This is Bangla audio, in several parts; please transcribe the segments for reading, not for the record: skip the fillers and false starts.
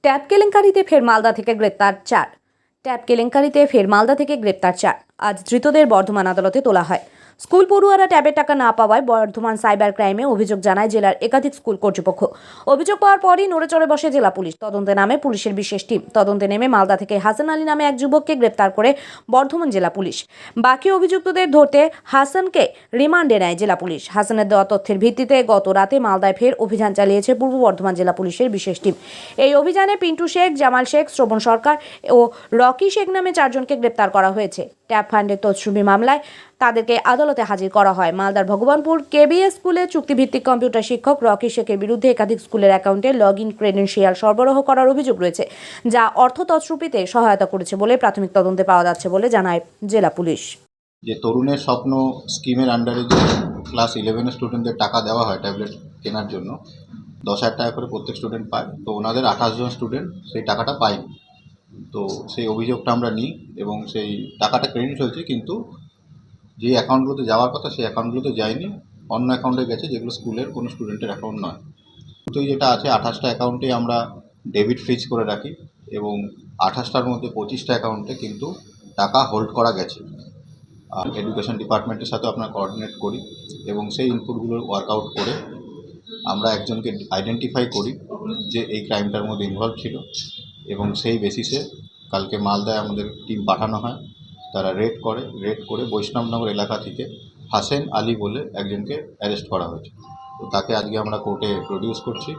ট্যাব কেলেঙ্কারিতে ফের মালদা থেকে গ্রেপ্তার 4। ট্যাব কেলেঙ্কারিতে ফের মালদা থেকে গ্রেপ্তার 4। আজ ধৃতদের বর্ধমান আদালতে তোলা হয়। স্কুল পড়ুয়ারা ট্যাবের টাকা না পাওয়ায় বর্ধমান সাইবার ক্রাইমে অভিযোগ জানায় জেলার একাধিক স্কুল কর্তৃপক্ষ। অভিযোগ পাওয়ার পরই নড়েচড়ে বসে জেলা পুলিশ। তদন্তে নামে পুলিশের বিশেষ টিম। তদন্তে নেমে মালদা থেকে হাসান আলী নামে এক যুবককে গ্রেপ্তার করে বর্ধমান জেলা পুলিশ। বাকি অভিযুক্তদের ধরতে হাসানকে রিমান্ডে নেয় জেলা পুলিশ। হাসানের দেওয়া তথ্যের ভিত্তিতে গত রাতে মালদায় ফের অভিযান চালিয়েছে পূর্ব বর্ধমান জেলা পুলিশের বিশেষ টিম। এই অভিযানে পিন্টু শেখ, জামাল শেখ, শ্রবণ সরকার ও রকি শেখ নামে 4 জনকে গ্রেপ্তার করা হয়েছে। ট্যাব ফান্ডের তছরুমি মামলায় তাদেরকে আদালতে হাজির করা হয়। মালদার ভগবানপুর কেবিএস স্কুলে চুক্তিভিত্তিক কম্পিউটার শিক্ষক রকি শেখের বিরুদ্ধে একাধিক স্কুলের অ্যাকাউন্টে লগইন ক্রেডেনশিয়াল সরবরাহ করার অভিযোগ রয়েছে, যা অর্থ তছরুপিতে সহায়তা করেছে বলে প্রাথমিক তদন্তে পাওয়া যাচ্ছে বলে জানায় জেলা পুলিশ। যে তরুণের স্বপ্ন স্কিমের আন্ডারে যে ক্লাস 11 স্টুডেন্টদের টাকা দেওয়া হয় ট্যাবলেট কেনার জন্য 10,000 টাকা করে প্রত্যেক স্টুডেন্ট পায়, তো ওনাদের 28 জন স্টুডেন্ট সেই টাকাটা পায়নি। তো সেই অভিযোগটা আমরা নিই এবং সেই টাকাটা ক্রেডিট হয়েছে, কিন্তু যে অ্যাকাউন্টগুলোতে যাওয়ার কথা সেই অ্যাকাউন্টগুলোতে যায়নি, অন্য অ্যাকাউন্টে গেছে যেগুলো স্কুলের কোনো স্টুডেন্টের অ্যাকাউন্ট নয়। তো যেটা আছে 28টা অ্যাকাউন্টে আমরা ডেবিট ফ্রিজ করে রাখি এবং 28টার মধ্যে 25টা অ্যাকাউন্টে কিন্তু টাকা হোল্ড করা গেছে। আর এডুকেশন ডিপার্টমেন্টের সাথে আপনার কোঅর্ডিনেট করি এবং সেই ইনপুটগুলো ওয়ার্কআউট করে আমরা একজনকে আইডেন্টিফাই করি যে এই ক্রাইমটার মধ্যে ইনভলভ ছিল এবং সেই বেসিসে কালকে মালদায় আমাদের টিম পাঠানো হয়। তারা রেড করে বৈষ্ণবনগর এলাকা থেকে হাসেন আলী বলে একজনকে অ্যারেস্ট করা হয়েছে। তো তাকে আজকে আমরা কোর্টে প্রডিউস করছি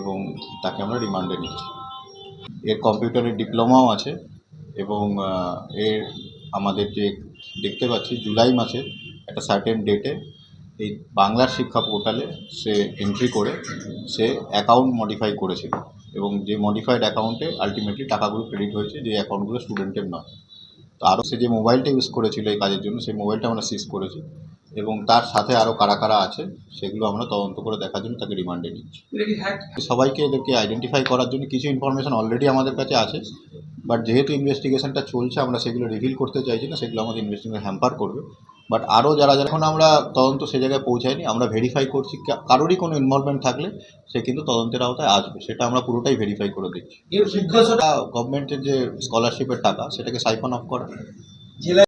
এবং তাকে আমরা রিমান্ডে নিচ্ছি। এর কম্পিউটারের ডিপ্লোমাও আছে এবং এর আমাদের যে দেখতে পাচ্ছি জুলাই মাসের একটা সার্টেন ডেটে এই বাংলার শিক্ষা পোর্টালে সে এন্ট্রি করে সে অ্যাকাউন্ট মডিফাই করেছিল এবং যে মডিফাইড অ্যাকাউন্টে আলটিমেটলি টাকাগুলো ক্রেডিট হয়েছে, যে অ্যাকাউন্টগুলো স্টুডেন্টের নয়। তো আরও সে যে মোবাইলটা ইউজ করেছিল এই কাজের জন্য সেই মোবাইলটা আমরা সিজ করেছি এবং তার সাথে আরও কারা কারা আছে সেগুলো আমরা তদন্ত করে দেখার জন্য তাকে রিমান্ডে নিচ্ছি। সবাইকে এদেরকে আইডেন্টিফাই করার জন্য কিছু ইনফরমেশান অলরেডি আমাদের কাছে আছে, বাট যেহেতু ইনভেস্টিগেশনটা চলছে আমরা সেগুলো রিভিল করতে চাইছি না, সেগুলো আমাদের ইনভেস্টিগেশন হ্যাম্পার করবে। বাট আরও যারা যখন আমরা তদন্ত সে জায়গায় পৌঁছায়নি, আমরা ভেরিফাই করছি কারোরই কোনো ইনভলভমেন্ট থাকলে সে কিন্তু তদন্তের আওতায় আসবে, সেটা আমরা পুরোটাই ভেরিফাই করে দিচ্ছি। গভর্নমেন্টের যে স্কলারশিপের টাকা সেটাকে সাইফন অফ করা।